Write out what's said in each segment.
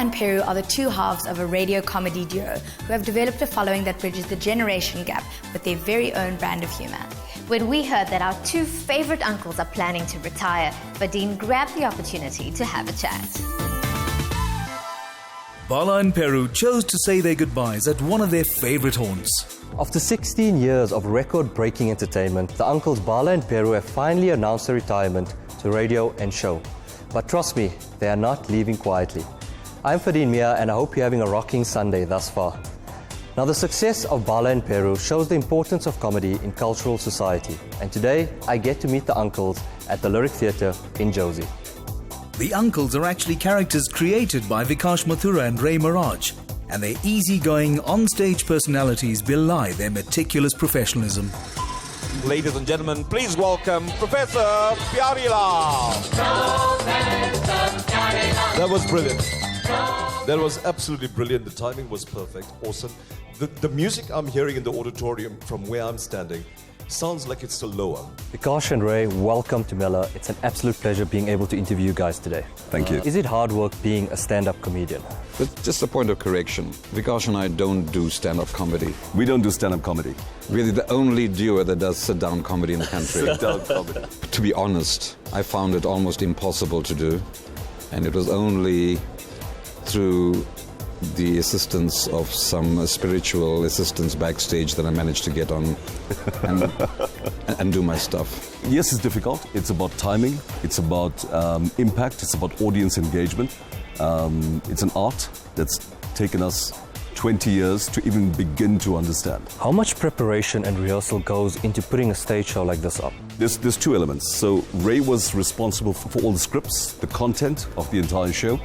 and Peru are the two halves of a radio comedy duo who have developed a following that bridges the generation gap with their very own brand of humour. When we heard that our two favourite uncles are planning to retire, Fadeen grabbed the opportunity to have a chat. Bala and Peru chose to say their goodbyes at one of their favourite haunts. After 16 years of record-breaking entertainment, the uncles Bala and Peru have finally announced their retirement to radio and show. But trust me, they are not leaving quietly. I'm Fadeen Mia and I hope you're having a rocking Sunday thus far. Now, the success of Bala and Peru shows the importance of comedy in cultural society. And today, I get to meet the uncles at the Lyric Theatre in Jozi. The uncles are actually characters created by Vikash Mathura and Ray Maraj, and their easygoing on-stage personalities belie their meticulous professionalism. Ladies and gentlemen, please welcome Professor Pyarila. That was brilliant. That was absolutely brilliant. The timing was perfect. Awesome. The music I'm hearing in the auditorium from where I'm standing sounds like it's still lower. Vikash and Ray, welcome to Mela. It's an absolute pleasure being able to interview you guys today. Thank you. Is it hard work being a stand-up comedian? But just a point of correction. Vikash and I don't do stand-up comedy. We don't do stand-up comedy. Really the only duo that does sit-down comedy in the country. Sit-down comedy. To be honest, I found it almost impossible to do. And it was only through the assistance of some spiritual assistance backstage that I managed to get on and do my stuff. Yes, it's difficult. It's about timing. It's about impact. It's about audience engagement. It's an art that's taken us 20 years to even begin to understand. How much preparation and rehearsal goes into putting a stage show like this up? There's two elements. So Ray was responsible for all the scripts, the content of the entire show.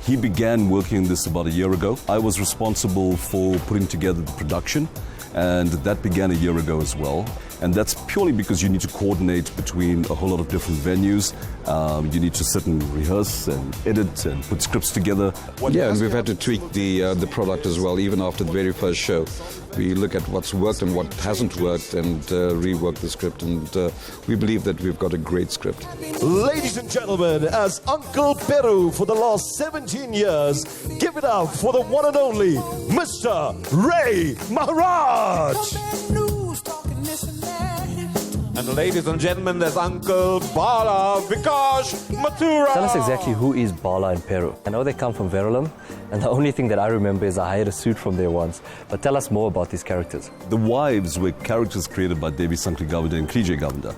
He began working on this about a year ago. I was responsible for putting together the production, and that began a year ago as well. And that's purely because you need to coordinate between a whole lot of different venues. You need to sit and rehearse and edit and put scripts together. Yeah, and we've had to tweak the product as well, even after the very first show. We look at what's worked and what hasn't worked and rework the script, and we believe that we've got a great script. Ladies and gentlemen, as Uncle Peru for the last 17 years, give it up for the one and only Mr. Ray Maharaj. And ladies and gentlemen, there's Uncle Bala, Vikash Mathura. Tell us exactly who is Bala and Peru. I know they come from Verulam, and the only thing that I remember is I hired a suit from there once. But tell us more about these characters. The wives were characters created by Devi Sankri Gavanda and Klije Gavanda.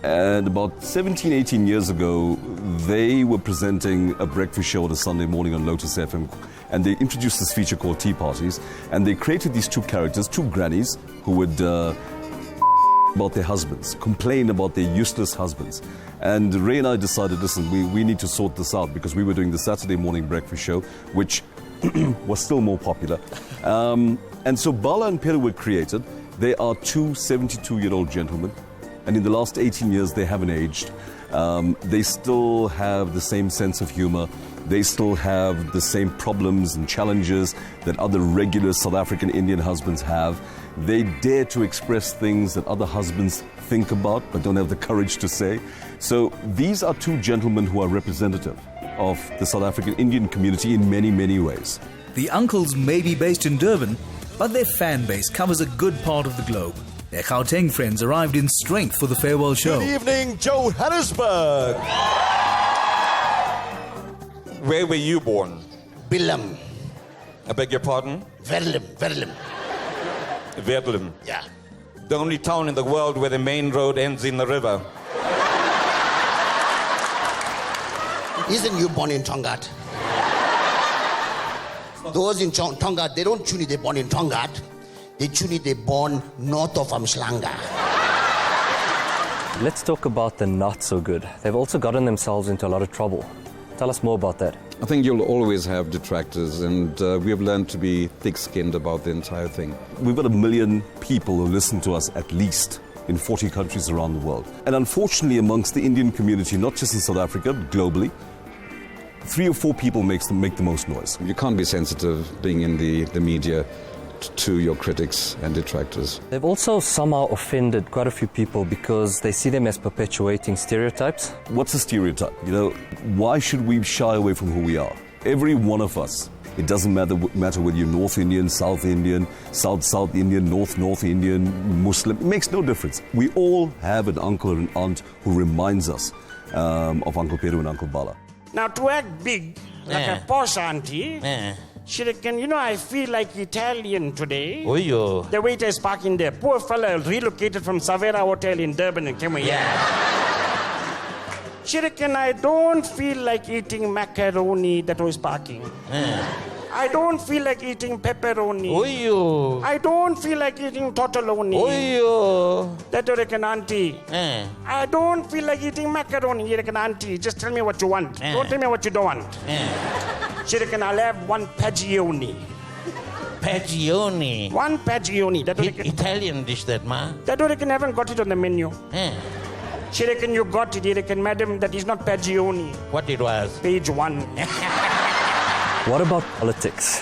And about 17, 18 years ago, they were presenting a breakfast show on a Sunday morning on Lotus FM. And they introduced this feature called Tea Parties. And they created these two characters, two grannies, who would about their husbands, complain about their useless husbands. And Ray and I decided, listen, we need to sort this out, because we were doing the Saturday morning breakfast show, which was still more popular. And so Bala and Peru were created. They are two 72-year-old gentlemen. And in the last 18 years, they haven't aged. They still have the same sense of humor. They still have the same problems and challenges that other regular South African Indian husbands have. They dare to express things that other husbands think about but don't have the courage to say. So these are two gentlemen who are representative of the South African Indian community in many, many ways. The uncles may be based in Durban, but their fan base covers a good part of the globe. Their Gauteng friends arrived in strength for the farewell show. Good evening, Johannesburg. Where were you born? Bilam. I beg your pardon? Verulam. Verulam. Yeah. The only town in the world where the main road ends in the river. Isn't you born in Tongaat? Those in Tongaat, they don't tune it, they're born in Tongaat. They tune it, they're born north of Amslanga. Let's talk about the not so good. They've also gotten themselves into a lot of trouble. Tell us more about that. I think you'll always have detractors, and we have learned to be thick-skinned about the entire thing. We've got 1 million people who listen to us at least in 40 countries around the world. And unfortunately, amongst the Indian community, not just in South Africa, but globally, 3 or 4 people make the most noise. You can't be sensitive being in the media to your critics and detractors. They've also somehow offended quite a few people because they see them as perpetuating stereotypes. What's a stereotype? You know, why should we shy away from who we are? Every one of us. It doesn't matter whether you're North Indian, South Indian, South Indian, North Indian, Muslim. It makes no difference. We all have an uncle or an aunt who reminds us of Uncle Peru and Uncle Bala. Now, to act big, like a posh auntie, she reckon, I feel like Italian today. Oh, yo. The waiter is parking there. Poor fella relocated from Savera Hotel in Durban and came here. She reckon, I don't feel like eating macaroni that was parking. I don't feel like eating pepperoni. Oh, yo. I don't feel like eating tortelloni. Oh, yo. That you reckon, auntie. I don't feel like eating macaroni. You reckon, auntie, just tell me what you want. Don't tell me what you don't want. She reckon, I'll have one pagioni. Pagioni? One pagioni. That Italian dish, that, ma? That you reckon, haven't got it on the menu. She reckon you got it. He reckon, madam, that is not pagioni. What it was? Page 1. What about politics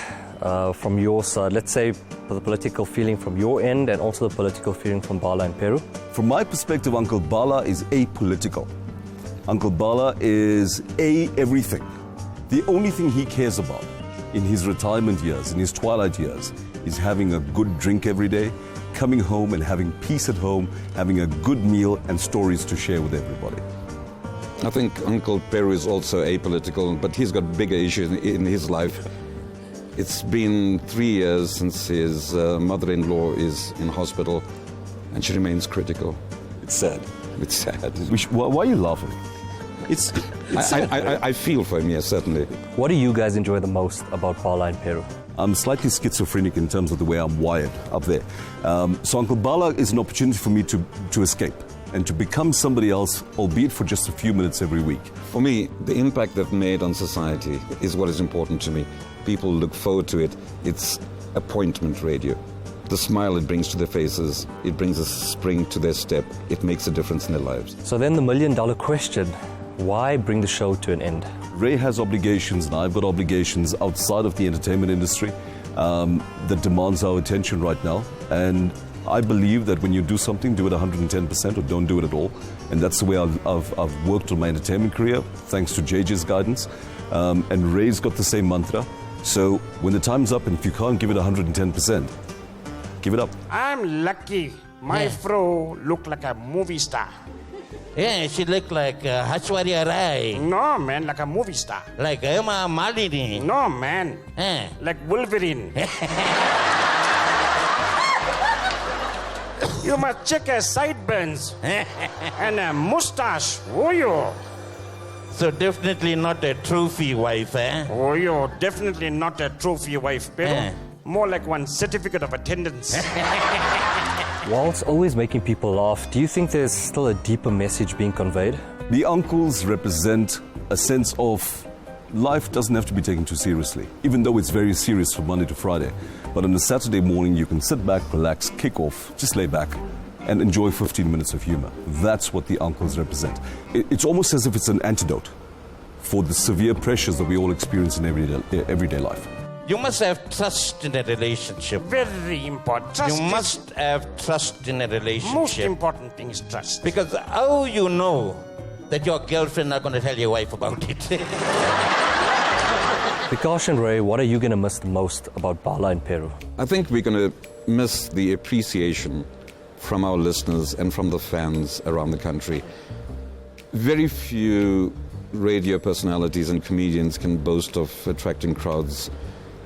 from your side? Let's say the political feeling from your end and also the political feeling from Bala and Peru. From my perspective, Uncle Bala is apolitical. Uncle Bala is everything. The only thing he cares about in his retirement years, in his twilight years, is having a good drink every day, coming home and having peace at home, having a good meal and stories to share with everybody. I think Uncle Peru is also apolitical, but he's got bigger issues in his life. It's been 3 years since his mother-in-law is in hospital, and she remains critical. It's sad. It's sad. Why are you laughing? It's sad, right? I feel for him, yes, certainly. What do you guys enjoy the most about Bala and Peru? I'm slightly schizophrenic in terms of the way I'm wired up there. So Uncle Bala is an opportunity for me to escape and to become somebody else, albeit for just a few minutes every week. For me, the impact they've made on society is what is important to me. People look forward to it. It's appointment radio. The smile it brings to their faces, it brings a spring to their step. It makes a difference in their lives. So then the million-dollar question, why bring the show to an end? Ray has obligations and I've got obligations outside of the entertainment industry that demands our attention right now. And I believe that when you do something, do it 110% or don't do it at all. And that's the way I've worked on my entertainment career, thanks to JJ's guidance. And Ray's got the same mantra. So when the time's up and if you can't give it 110%, give it up. I'm lucky. My fro looked like a movie star. Yeah, she looked like Hashwarya Rai. No, man, like a movie star. Like Emma Malini. No, man. Like Wolverine. You must check her sideburns and a mustache. Oh, yo. So definitely not a trophy wife, eh? Oh, yo, definitely not a trophy wife, pero more like one certificate of attendance. While it's always making people laugh, do you think there's still a deeper message being conveyed? The uncles represent a sense of life doesn't have to be taken too seriously, even though it's very serious from Monday to Friday. But on a Saturday morning, you can sit back, relax, kick off, just lay back and enjoy 15 minutes of humor. That's what the uncles represent. It's almost as if it's an antidote for the severe pressures that we all experience in everyday life. You must have trust in a relationship. Very important. Trust you must have trust in a relationship. Most important thing is trust. Because how you know that your girlfriend not going to tell your wife about it? Vikash and Ray, what are you going to miss the most about Bala and Peru? I think we're going to miss the appreciation from our listeners and from the fans around the country. Very few radio personalities and comedians can boast of attracting crowds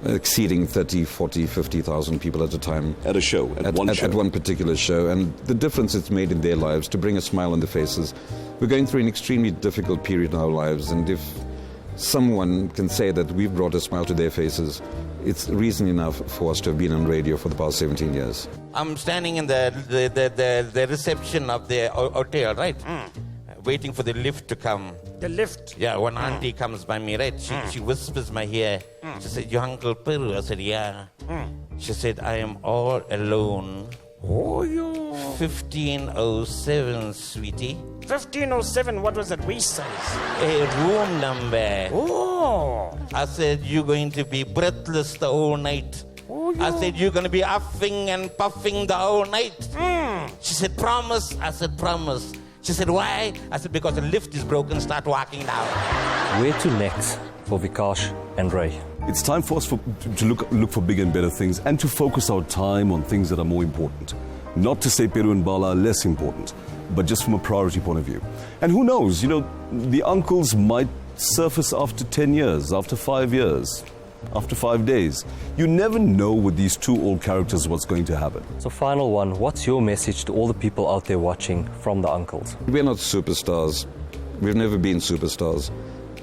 exceeding 30, 40, 50,000 people at a time. At a show, at one particular show. And the difference it's made in their lives to bring a smile on their faces. We're going through an extremely difficult period in our lives, and if someone can say that we've brought a smile to their faces, it's reason enough for us to have been on radio for the past 17 years. I'm standing in the reception of the hotel, right? Waiting for the lift to come. The lift? Yeah, when auntie comes by me, right? She whispers my ear. She said, "Your Uncle Peru?" I said, "Yeah." She said, "I am all alone." Oh, you. 1507, sweetie. 1507, what was that waist size? A room number. Oh. I said, "You're going to be breathless the whole night." Oh, I said, "You're going to be huffing and puffing the whole night." She said, "Promise?" I said, "Promise." She said, "Why?" I said, "Because the lift is broken, start walking down." Where to next for Vikash and Ray. It's time for us to look for bigger and better things and to focus our time on things that are more important. Not to say Peru and Bala are less important, but just from a priority point of view. And who knows, the uncles might surface after 10 years, after 5 years, after 5 days. You never know with these two old characters what's going to happen. So final one, what's your message to all the people out there watching from the uncles? We're not superstars. We've never been superstars.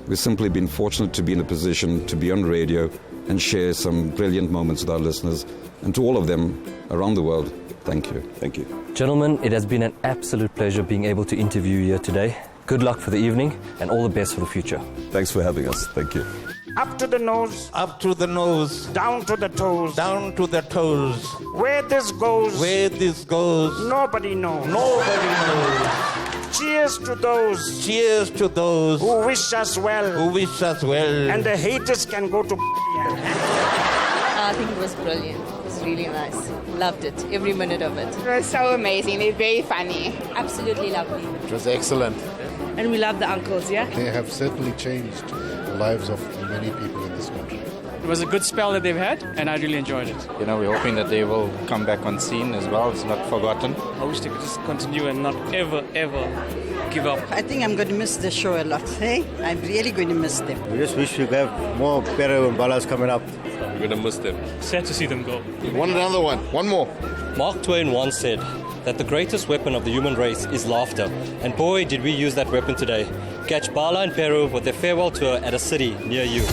We've simply been fortunate to be in a position to be on radio and share some brilliant moments with our listeners. And to all of them around the world, thank you. Thank you. Gentlemen, it has been an absolute pleasure being able to interview you here today. Good luck for the evening and all the best for the future. Thanks for having us. Thank you. Up to the nose, Up to the nose, down to the toes. down to the toes. Where this goes, Where this goes, nobody knows. nobody knows. Cheers to those Cheers to those who wish us well. who wish us well. And the haters can go to I think it was brilliant. It was really nice. Loved it. Every minute of it. It was so amazing. They're very funny. Absolutely lovely. It was excellent. And we love the uncles, yeah? They have certainly changed the lives of many people in this country. It was a good spell that they've had, and I really enjoyed it. We're hoping that they will come back on scene as well. It's not forgotten. I wish they could just continue and not ever, ever give up. I think I'm going to miss the show a lot, hey? I'm really going to miss them. We just wish we could have more Peru and Balas coming up. We're going to miss them. Sad to see them go. Want another one? One more. Mark Twain once said that the greatest weapon of the human race is laughter. And boy, did we use that weapon today. Catch Bala and Peru with their farewell tour at a city near you.